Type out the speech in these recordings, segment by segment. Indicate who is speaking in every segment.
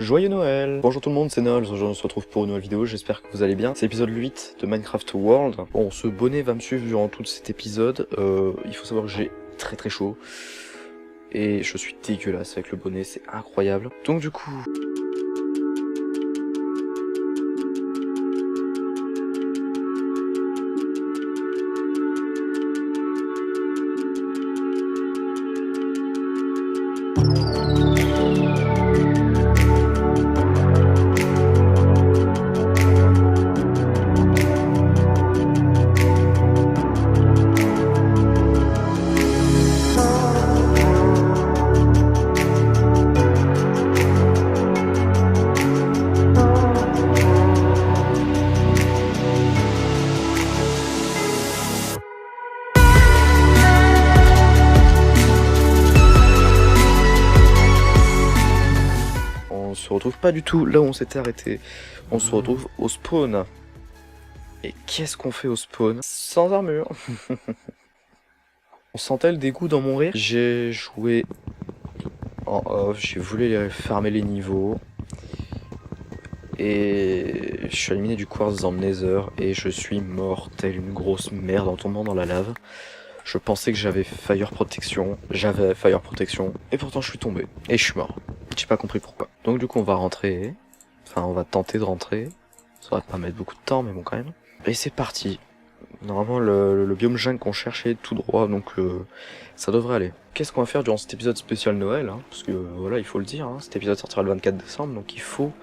Speaker 1: Joyeux Noël! Bonjour tout le monde, c'est Noël, aujourd'hui on se retrouve pour une nouvelle vidéo, j'espère que vous allez bien. C'est l'épisode 8 de Minecraft World. Bon, ce bonnet va me suivre durant tout cet épisode, il faut savoir que j'ai très chaud. Et je suis dégueulasse avec le bonnet, c'est incroyable. Donc du coup... On se retrouve pas du tout là où on s'était arrêté. On se retrouve au spawn. Et qu'est-ce qu'on fait au spawn? Sans armure. On sentait le dégoût dans mon rire. J'ai joué en off, j'ai voulu farmer les niveaux. Et je suis éliminé du quartz dans le nether et je suis mort telle une grosse merde en tombant dans la lave. Je pensais que j'avais fire protection, et pourtant je suis tombé et je suis mort. J'ai pas compris pourquoi. Donc du coup on va rentrer, enfin on va tenter de rentrer. Ça va pas mettre beaucoup de temps mais bon quand même. Et c'est parti. Normalement le biome jungle qu'on cherchait est tout droit donc ça devrait aller. Qu'est-ce qu'on va faire durant cet épisode spécial Noël hein, parce que voilà il faut le dire, hein, cet épisode sortira le 24 décembre donc il faut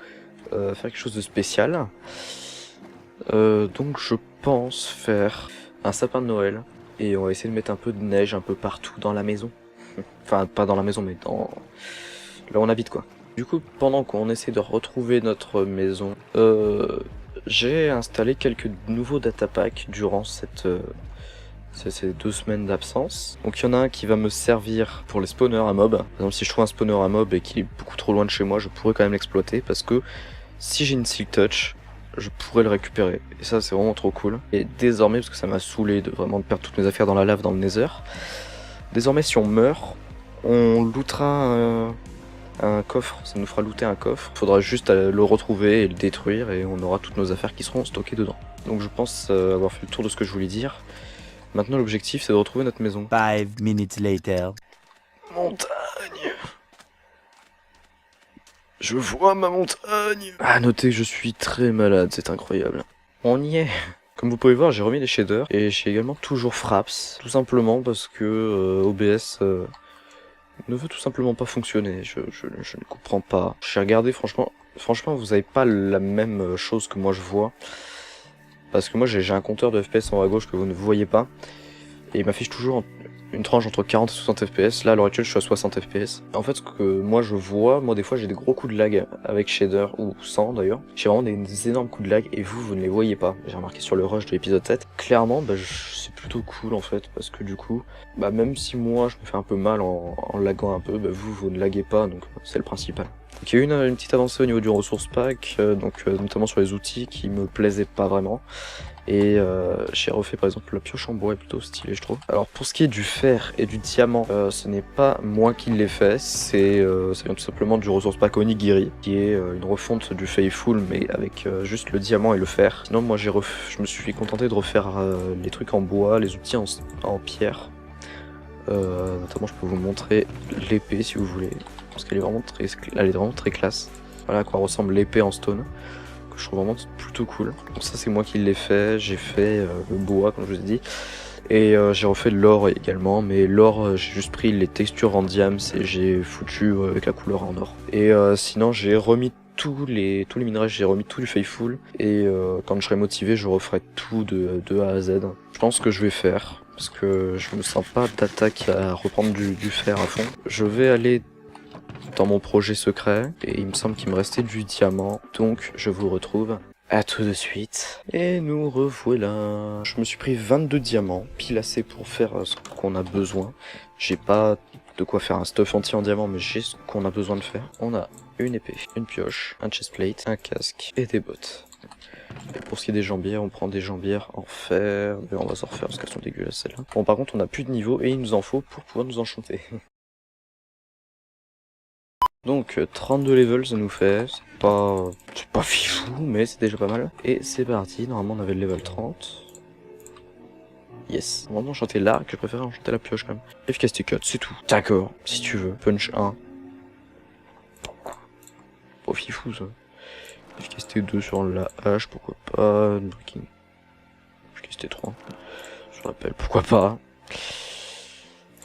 Speaker 1: faire quelque chose de spécial. Donc je pense faire un sapin de Noël. Et on va essayer de mettre un peu de neige un peu partout dans la maison. Enfin, pas dans la maison, mais dans... là où on habite, quoi. Du coup, pendant qu'on essaie de retrouver notre maison, j'ai installé quelques nouveaux datapacks durant ces 2 semaines d'absence. Donc il y en a un qui va me servir pour les spawners à mob. Par exemple, si je trouve un spawner à mob et qu'il est beaucoup trop loin de chez moi, je pourrais quand même l'exploiter parce que si j'ai une silk touch, je pourrais le récupérer. Et ça c'est vraiment trop cool. Et désormais, parce que ça m'a saoulé de vraiment perdre toutes mes affaires dans la lave dans le nether, désormais si on meurt, on lootera un coffre, ça nous fera looter un coffre. Faudra juste le retrouver et le détruire et on aura toutes nos affaires qui seront stockées dedans. Donc je pense avoir fait le tour de ce que je voulais dire. Maintenant l'objectif c'est de retrouver notre maison.
Speaker 2: 5 minutes later.
Speaker 1: Montagne. Je vois ma montagne. Ah, notez que je suis très malade, c'est incroyable. On y est. Comme vous pouvez voir, j'ai remis les shaders et j'ai également toujours Fraps. Tout simplement parce que OBS ne veut tout simplement pas fonctionner. Je ne comprends pas. J'ai regardé, franchement, vous avez pas la même chose que moi je vois. Parce que moi j'ai un compteur de FPS en haut à gauche que vous ne voyez pas. Et il m'affiche toujours une tranche entre 40 et 60 fps, là à l'heure actuelle je suis à 60 fps. En fait ce que moi je vois, moi des fois j'ai des gros coups de lag avec shader, ou sans d'ailleurs. J'ai vraiment des énormes coups de lag et vous ne les voyez pas. J'ai remarqué sur le rush de l'épisode 7. Clairement c'est plutôt cool en fait, parce que du coup, même si moi je me fais un peu mal en laguant un peu, vous ne laguez pas, donc c'est le principal. Donc il y a eu une petite avancée au niveau du ressource pack, notamment sur les outils qui me plaisaient pas vraiment. Et j'ai refait par exemple la pioche en bois, est plutôt stylé je trouve. Alors pour ce qui est du fer et du diamant, ce n'est pas moi qui l'ai fait, ça vient tout simplement du ressource pack Onigiri, qui est une refonte du Faithful mais avec juste le diamant et le fer. Sinon moi je me suis contenté de refaire les trucs en bois, les outils en pierre. Notamment je peux vous montrer l'épée si vous voulez, parce qu'elle est vraiment très classe. Voilà à quoi ressemble l'épée en stone. Je trouve vraiment plutôt cool. Donc ça c'est moi qui l'ai fait, j'ai fait le bois comme je vous ai dit. Et j'ai refait l'or également, mais l'or j'ai juste pris les textures en diams et j'ai foutu avec la couleur en or. Et sinon j'ai remis tous les minerais, j'ai remis tout du Faithful. Et quand je serai motivé je referai tout de A à Z. Je pense que je vais faire, parce que je me sens pas d'attaque à reprendre du fer à fond. Je vais aller dans mon projet secret et il me semble qu'il me restait du diamant, donc je vous retrouve à tout de suite. Et nous revoilà. Je me suis pris 22 diamants, pile assez pour faire ce qu'on a besoin. J'ai pas de quoi faire un stuff entier en diamant, mais j'ai ce qu'on a besoin de faire. On a une épée, une pioche, un chestplate, un casque et des bottes. Et pour ce qui est des jambières, on prend des jambières en fer, mais on va s'en refaire parce qu'elles sont dégueulasses celles-là. Bon par contre on a plus de niveau et il nous en faut pour pouvoir nous enchanter. Donc 32 levels ça nous fait, c'est pas fifou mais c'est déjà pas mal. Et c'est parti, normalement on avait le level 30. Yes, normalement enchanter l'arc, je préférais enchanter la pioche quand même. Efficacité 4, c'est tout. D'accord, si tu veux. Punch 1. Pas fifou ça. Efficacité 2 sur la hache, pourquoi pas. Unbreaking. Efficacité 3. Je rappelle, pourquoi pas.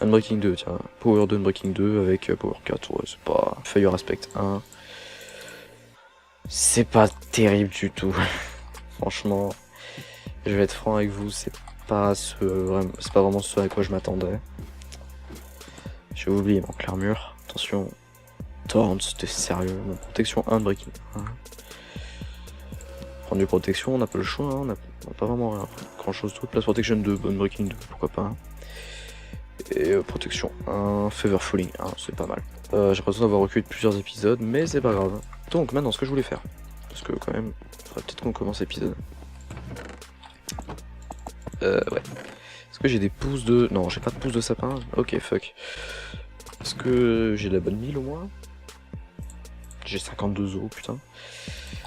Speaker 1: Unbreaking 2, tiens. Power 2, Unbreaking 2 avec Power 4, ouais, c'est pas. Fire Aspect 1. C'est pas terrible du tout. Franchement, je vais être franc avec vous, c'est pas vraiment ce à quoi je m'attendais. J'ai oublié mon armure. Attention. Torrent, c'était sérieux. Mon protection 1, Breaking 1. Prendre du protection, on n'a pas le choix, hein. On n'a pas vraiment grand chose d'autre. Place protection 2, bonne Breaking 2, pourquoi pas. Et protection 1, Favor Falling 1, c'est pas mal. J'ai l'impression d'avoir reculé de plusieurs épisodes, mais c'est pas grave. Donc maintenant, ce que je voulais faire, parce que quand même, il faudrait peut-être qu'on commence l'épisode. Ouais. Est-ce que j'ai des pousses de... Non, j'ai pas de pousses de sapin. Ok, fuck. Est-ce que j'ai de la bonne mille au moins? J'ai 52 os, putain.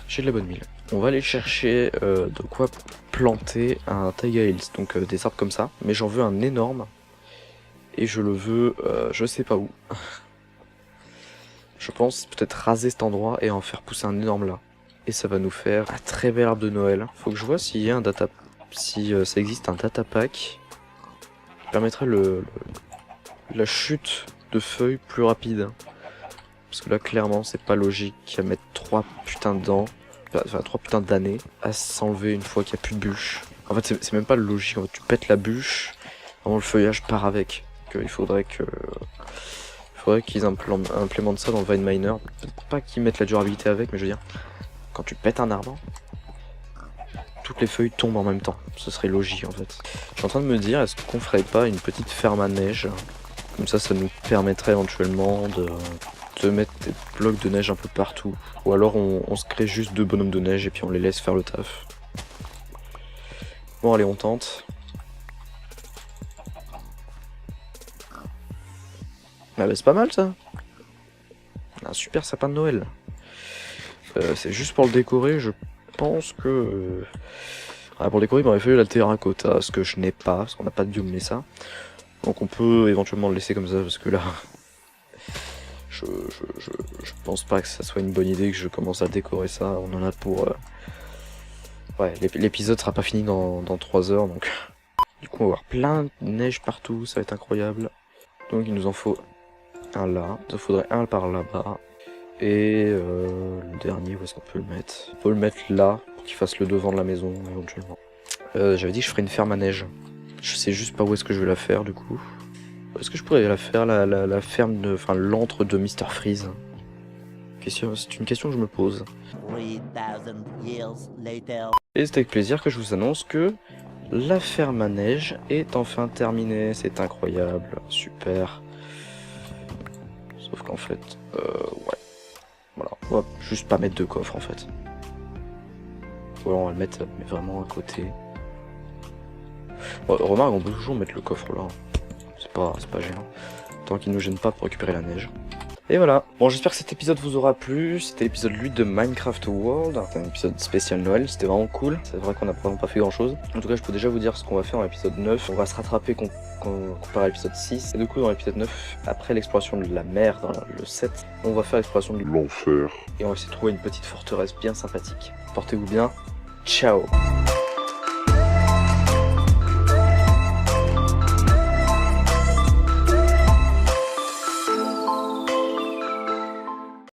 Speaker 1: J'ai de la bonne mille. On va aller chercher de quoi planter un Taiga Hills, donc des arbres comme ça. Mais j'en veux un énorme. Et je le veux, je sais pas où. Je pense peut-être raser cet endroit et en faire pousser un énorme là. Et ça va nous faire un très bel arbre de Noël. Faut que je vois s'il y a un data... Si ça existe un data pack qui permettrait la chute de feuilles plus rapide. Parce que là clairement c'est pas logique à mettre 3 putains de dents, enfin 3 putains d'années à s'enlever une fois qu'il n'y a plus de bûche. En fait c'est même pas logique, en fait, tu pètes la bûche, vraiment le feuillage part avec. Il faudrait qu'ils implémentent ça dans le Vine Miner. Peut-être pas qu'ils mettent la durabilité avec, mais je veux dire, quand tu pètes un arbre, toutes les feuilles tombent en même temps. Ce serait logique en fait. Je suis en train de me dire, est-ce qu'on ferait pas une petite ferme à neige? Comme ça nous permettrait éventuellement de mettre des blocs de neige un peu partout. Ou alors on se crée juste 2 bonhommes de neige et puis on les laisse faire le taf. Bon allez, on tente. Ah bah c'est pas mal ça. Un super sapin de Noël. C'est juste pour le décorer, je pense que... pour le décorer, il m'aurait fallu la terracotta, ce que je n'ai pas, parce qu'on n'a pas de biome mais ça. Donc on peut éventuellement le laisser comme ça, parce que là... Je pense pas que ça soit une bonne idée que je commence à décorer ça. On en a pour... Ouais, l'épisode sera pas fini dans 3 heures, donc... Du coup, on va avoir plein de neige partout, ça va être incroyable. Donc il nous en faut un là, il en faudrait un par là-bas. Et le dernier, où est-ce qu'on peut le mettre? On peut le mettre là, pour qu'il fasse le devant de la maison, éventuellement. J'avais dit que je ferais une ferme à neige. Je sais juste pas où est-ce que je vais la faire, du coup. Est-ce que je pourrais la faire, la ferme de... Enfin, l'antre de Mr. Freeze? C'est une question que je me pose.
Speaker 2: 3000 years later.
Speaker 1: Et c'est avec plaisir que je vous annonce que la ferme à neige est enfin terminée. C'est incroyable, super. Sauf qu'en fait, ouais. Voilà, on va juste pas mettre de coffre en fait. Ou alors on va le mettre mais vraiment à côté. Remarque, on peut toujours mettre le coffre là. C'est pas gênant. Tant qu'il nous gêne pas pour récupérer la neige. Et voilà. Bon, j'espère que cet épisode vous aura plu. C'était l'épisode 8 de Minecraft World. C'était un épisode spécial Noël. C'était vraiment cool. C'est vrai qu'on a vraiment pas fait grand chose. En tout cas, je peux déjà vous dire ce qu'on va faire dans l'épisode 9. On va se rattraper comparé à l'épisode 6. Et du coup, dans l'épisode 9, après l'exploration de la mer dans le 7, on va faire l'exploration de l'enfer. Et on va essayer de trouver une petite forteresse bien sympathique. Portez-vous bien. Ciao.